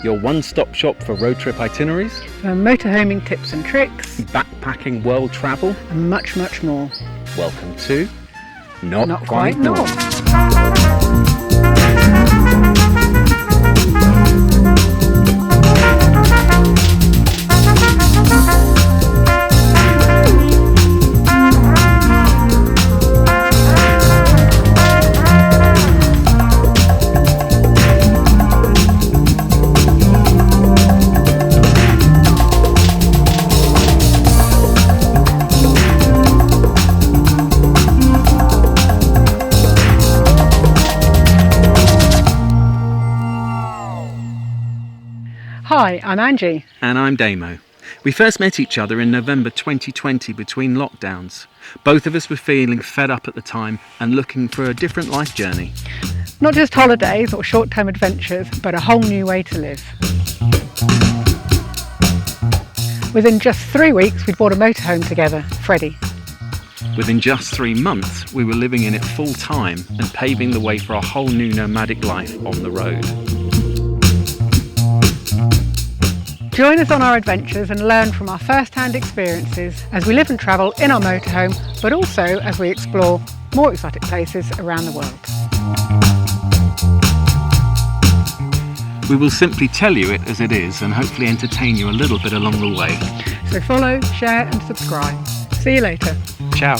your one-stop shop for road trip itineraries, For motorhoming tips and tricks, backpacking world travel. and much, much more. Welcome to Not Quite Norm. Norm. Hi, I'm Angie. And I'm Damo. We first met each other in November 2020 between lockdowns. Both of us were feeling fed up at the time and looking for a different life journey. Not just holidays or short-term adventures, but a whole new way to live. Within just 3 weeks, we'd bought a motorhome together, Freddie. Within just 3 months, we were living in it full time and paving the way for a whole new nomadic life on the road. Join us on our adventures and learn from our first-hand experiences as we live and travel in our motorhome, but also as we explore more exotic places around the world. We will simply tell you it as it is and hopefully entertain you a little bit along the way. So follow, share and subscribe. See you later. Ciao.